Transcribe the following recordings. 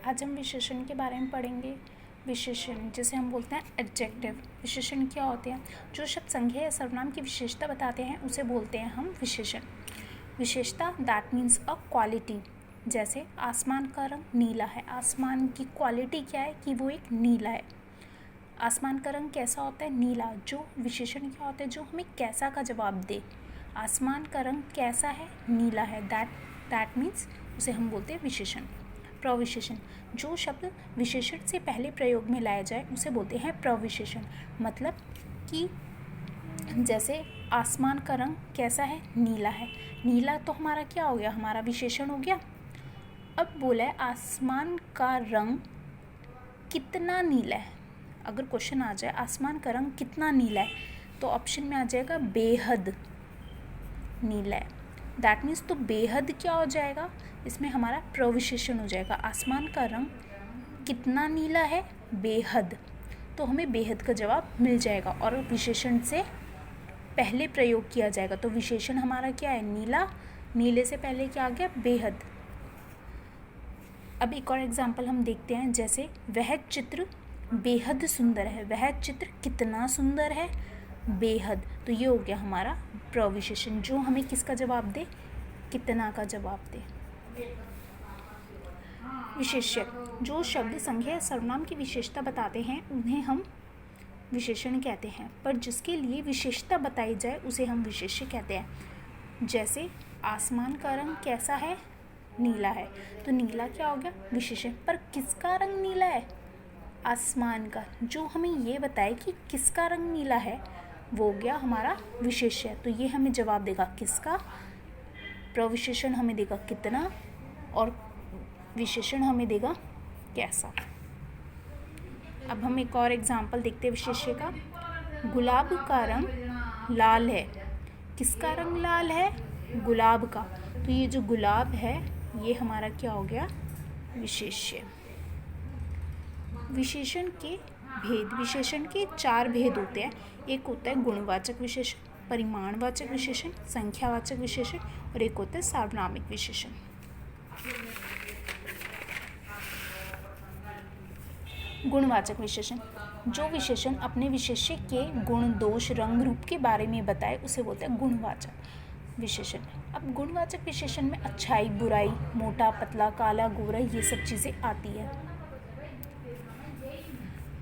आज हम विशेषण के बारे में पढ़ेंगे। विशेषण जिसे हम बोलते हैं एडजेक्टिव। विशेषण क्या होते हैं? जो शब्द संज्ञा या सर्वनाम की विशेषता बताते हैं उसे बोलते हैं हम विशेषण। विशेषता दैट मीन्स अ क्वालिटी। जैसे आसमान का रंग नीला है। आसमान की क्वालिटी क्या है कि वो एक नीला है। आसमान का रंग कैसा होता है? नीला। जो विशेषण क्या होता है? जो हमें कैसा का जवाब दे। आसमान का रंग कैसा है? नीला है। दैट मीन्स उसे हम बोलते हैं विशेषण। प्रविशेषण जो शब्द विशेषण से पहले प्रयोग में लाया जाए उसे बोलते हैं प्रविशेषण। मतलब कि जैसे आसमान का रंग कैसा है? नीला है। नीला तो हमारा क्या हो गया? हमारा विशेषण हो गया। अब बोला है आसमान का रंग कितना नीला है। अगर क्वेश्चन आ जाए आसमान का रंग कितना नीला है तो ऑप्शन में आ जाएगा बेहद नीला है। दैट मीन्स तो बेहद क्या हो जाएगा? इसमें हमारा प्रविशेषण हो जाएगा। आसमान का रंग कितना नीला है? बेहद। तो हमें बेहद का जवाब मिल जाएगा और विशेषण से पहले प्रयोग किया जाएगा। तो विशेषण हमारा क्या है? नीला। नीले से पहले क्या आ गया? बेहद। अब एक और एग्जाम्पल हम देखते हैं। जैसे वह चित्र बेहद सुंदर है। वह चित्र कितना सुंदर है? बेहद। तो ये हो गया हमारा प्रविशेषण जो हमें किसका जवाब दे? कितना का जवाब दे। विशेष्य जो शब्द संज्ञा या सर्वनाम की विशेषता बताते हैं उन्हें हम विशेषण कहते हैं, पर जिसके लिए विशेषता बताई जाए उसे हम विशेष्य कहते हैं। जैसे आसमान का रंग कैसा है? नीला है। तो नीला क्या हो गया? विशेषण। पर किसका रंग नीला है? आसमान का। जो हमें ये बताए कि किसका रंग नीला है वो हो गया हमारा विशेष्य। तो ये हमें जवाब देगा किसका। प्रविशेषण हमें देगा कितना और विशेषण हमें देगा कैसा। अब हम एक और एग्जाम्पल देखते हैं विशेष्य का। गुलाब का रंग लाल है। किसका रंग लाल है? गुलाब का। तो ये जो गुलाब है ये हमारा क्या हो गया? विशेष्य। विशेषण के भेद। विशेषण के 4 भेद होते हैं। एक होता है गुणवाचक विशेषण, परिमाणवाचक विशेषण, संख्यावाचक विशेषण और एक होता है सार्वनामिक विशेषण। गुणवाचक विशेषण जो विशेषण अपने विशेष्य के गुण, दोष, रंग, रूप के बारे में बताए उसे बोलते हैं गुणवाचक विशेषण। अब गुणवाचक विशेषण में अच्छाई, बुराई, मोटा, पतला, काला, गोरा ये सब चीज़ें आती है।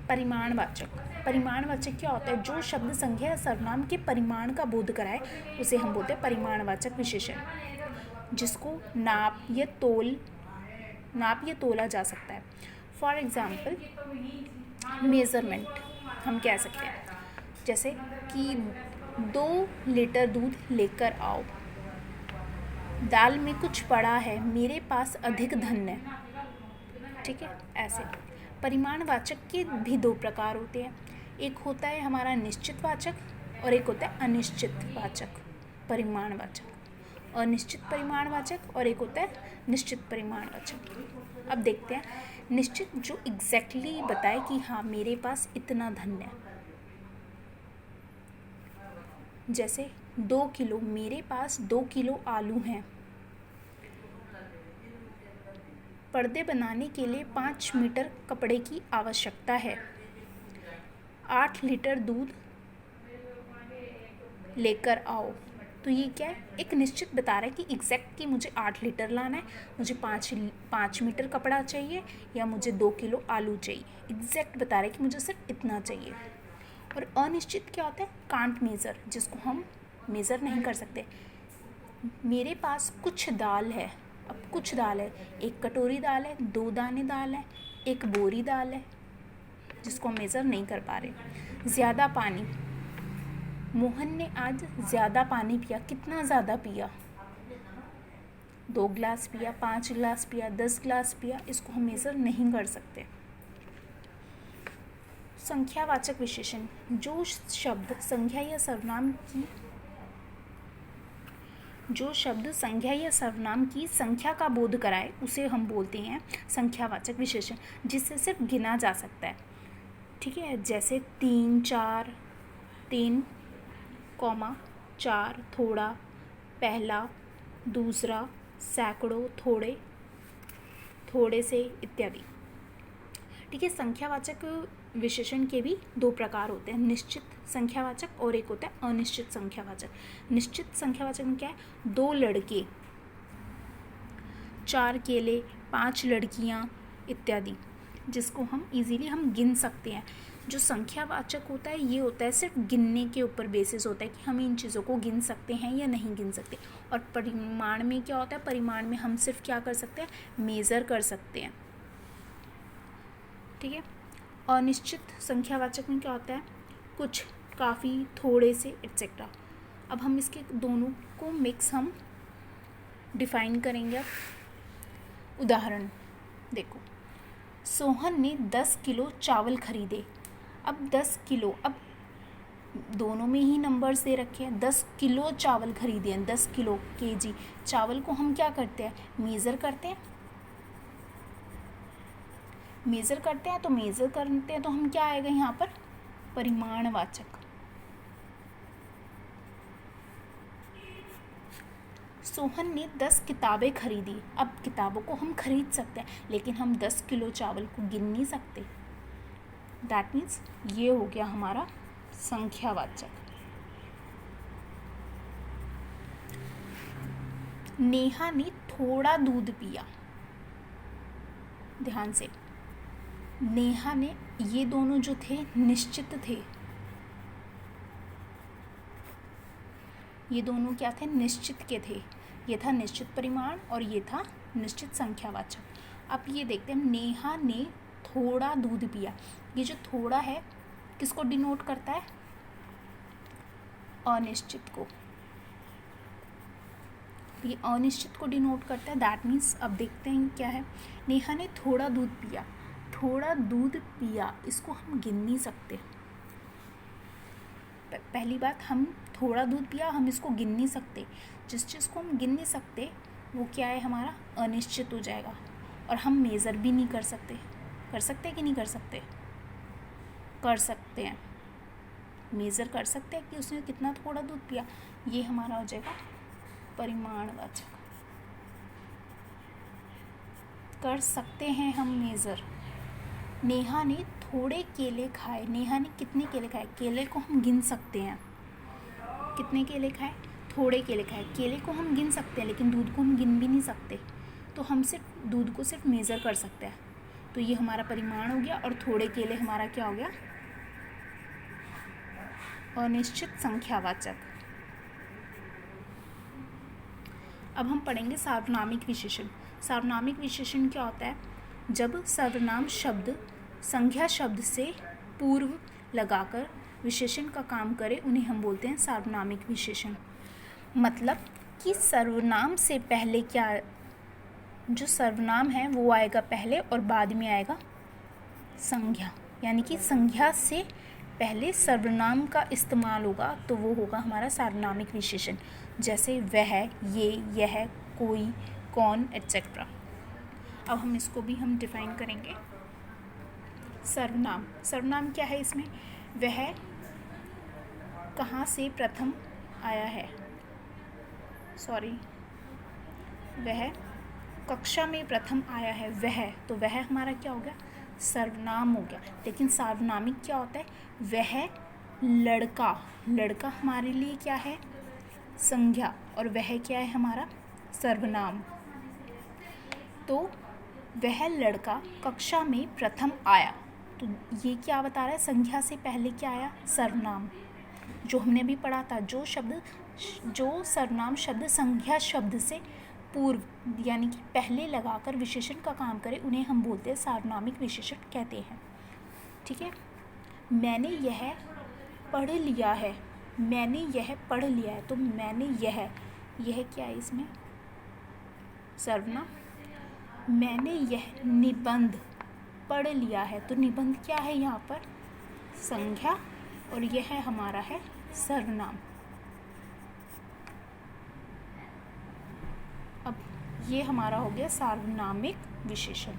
परिमाणवाचक। परिमाणवाचक क्या होता है? जो शब्द संज्ञा या सर्वनाम के परिमाण का बोध कराए उसे हम बोलते हैं परिमाणवाचक विशेषण। जिसको नाप या तोला जा सकता है। फॉर एग्जाम्पल मेज़रमेंट हम कह सकते हैं। जैसे कि 2 लीटर दूध लेकर आओ। दाल में कुछ पड़ा है, मेरे पास अधिक धन है। ठीक है, ऐसे। परिमाणवाचक के भी 2 प्रकार होते हैं। एक होता है हमारा निश्चितवाचक और एक होता है अनिश्चितवाचक परिमाणवाचक। अनिश्चित परिमाणवाचक और एक होता है निश्चित परिमाणवाचक। अब देखते हैं निश्चित जो एग्जैक्टली बताए कि हाँ मेरे पास इतना धन है। जैसे 2 किलो, मेरे पास 2 किलो आलू हैं। पर्दे बनाने के लिए 5 मीटर कपड़े की आवश्यकता है। 8 लीटर दूध लेकर आओ। तो ये क्या है? एक निश्चित बता रहा है कि एग्जैक्ट कि मुझे 8 लीटर लाना है, मुझे 5 मीटर कपड़ा चाहिए या मुझे 2 किलो आलू चाहिए। एग्जैक्ट बता रहा है कि मुझे सिर्फ इतना चाहिए। और अनिश्चित क्या होता है? कांट मेज़र, जिसको हम मेज़र नहीं कर सकते। मेरे पास कुछ दाल है। अब कुछ दाल है, 1 कटोरी दाल है, 2 दाने दाल है, 1 बोरी दाल है, जिसको हम मेज़र नहीं कर पा रहे। ज़्यादा पानी। मोहन ने आज ज़्यादा पानी पिया। कितना ज़्यादा पिया? 2 गिलास पिया, 5 गिलास पिया, 10 गिलास पिया। इसको हम मेज़र नहीं कर सकते। संख्यावाचक विशेषण जो शब्द संज्ञा या सर्वनाम की संख्या का बोध कराए उसे हम बोलते हैं संख्यावाचक विशेषण, जिससे सिर्फ गिना जा सकता है। ठीक है, जैसे 3, 4, 3, 4, थोड़ा, पहला, दूसरा, सैकड़ों, थोड़े, थोड़े से इत्यादि। ठीक है। संख्यावाचक विशेषण के भी दो प्रकार होते हैं, निश्चित संख्यावाचक और एक होता है अनिश्चित संख्यावाचक। निश्चित संख्यावाचक में क्या है, 2 लड़के, 4 केले, 5 लड़कियां इत्यादि, जिसको हम इजीली हम गिन सकते हैं। जो संख्यावाचक होता है ये होता है सिर्फ गिनने के ऊपर बेसिस होता है कि हम इन चीज़ों को गिन सकते हैं या नहीं गिन सकते। और परिमाण में क्या होता है, परिमाण में हम सिर्फ क्या कर सकते हैं, मेज़र कर सकते हैं। ठीक है। अनिश्चित संख्यावाचक में क्या होता है, कुछ, काफ़ी, थोड़े से एटसेट्रा। अब हम इसके दोनों को मिक्स हम डिफाइन करेंगे। अब उदाहरण देखो, सोहन ने 10 किलो चावल खरीदे। अब 10 किलो, अब दोनों में ही नंबर्स दे रखे हैं, 10 किलो चावल खरीदे हैं, 10 किलो केजी चावल को हम क्या करते हैं, मेज़र करते हैं। मेज़र करते हैं तो मेज़र करते हैं तो हम क्या आएगा यहाँ पर, परिमाणवाचक। सोहन ने 10 किताबें खरीदी। अब किताबों को हम खरीद सकते हैं लेकिन हम 10 किलो चावल को गिन नहीं सकते। दैट मीन्स ये हो गया हमारा संख्यावाचक। नेहा ने थोड़ा दूध पिया। ध्यान से, नेहा ने, ये दोनों जो थे निश्चित थे, ये दोनों क्या थे, निश्चित के थे। ये था निश्चित परिमाण और ये था निश्चित संख्यावाचक। अब ये देखते हैं, नेहा ने थोड़ा दूध पिया। ये जो थोड़ा है किसको डिनोट करता है, अनिश्चित को। ये अनिश्चित को डिनोट करता है। दैट मीन्स अब देखते हैं क्या है, नेहा ने थोड़ा दूध पिया। थोड़ा दूध पिया, इसको हम गिन नहीं सकते। पहली बात, हम थोड़ा दूध पिया, हम इसको गिन नहीं सकते। जिस चीज़ को हम गिन नहीं सकते वो क्या है, हमारा अनिश्चित हो जाएगा। और हम मेज़र भी नहीं कर सकते। कर सकते हैं कि नहीं कर सकते, कर सकते हैं, मेज़र कर सकते हैं कि उसने कितना थोड़ा दूध पिया। ये हमारा हो जाएगा परिमाणवाचक। कर सकते हैं हम मेज़र। नेहा ने थोड़े केले खाए। नेहा ने कितने केले खाए, केले को हम गिन सकते हैं। कितने केले खाए, थोड़े केले खाए। केले को हम गिन सकते हैं लेकिन दूध को हम गिन भी नहीं सकते। तो हम सिर्फ दूध को सिर्फ मेज़र कर सकते हैं। तो ये हमारा परिमाण हो गया और थोड़े केले हमारा क्या हो गया, अनिश्चित संख्यावाचक। अब हम पढ़ेंगे सार्वनामिक विशेषण। सार्वनामिक विशेषण क्या होता है, जब सर्वनाम शब्द संज्ञा शब्द से पूर्व लगाकर विशेषण का काम करे उन्हें हम बोलते हैं सार्वनामिक विशेषण। मतलब कि सर्वनाम से पहले क्या, जो सर्वनाम है वो आएगा पहले और बाद में आएगा संज्ञा। यानी कि संज्ञा से पहले सर्वनाम का इस्तेमाल होगा तो वो होगा हमारा सार्वनामिक विशेषण। जैसे वह, ये, यह, कोई, कौन एटसेट्रा। अब हम इसको भी हम डिफाइन करेंगे। सर्वनाम, सर्वनाम क्या है, इसमें वह कहाँ से प्रथम आया है, वह कक्षा में प्रथम आया है। वह, तो वह हमारा क्या हो गया, सर्वनाम हो गया। लेकिन सार्वनामिक क्या होता है, वह लड़का, लड़का हमारे लिए क्या है, संज्ञा, और वह क्या है हमारा सर्वनाम। तो वह लड़का कक्षा में प्रथम आया, तो ये क्या बता रहा है, संज्ञा से पहले क्या आया, सर्वनाम। जो हमने अभी पढ़ा था, जो सर्वनाम शब्द संज्ञा शब्द से पूर्व यानी कि पहले लगाकर विशेषण का काम करे उन्हें हम बोलते हैं सार्वनामिक विशेषण कहते हैं। ठीक है। मैंने यह पढ़ लिया है, मैंने यह पढ़ लिया है, तो मैंने यह क्या है इसमें, सर्वनाम। मैंने यह निबंध पढ़ लिया है, तो निबंध क्या है यहाँ पर, संज्ञा, और यह हमारा है सर्वनाम। अब ये हमारा हो गया सार्वनामिक विशेषण।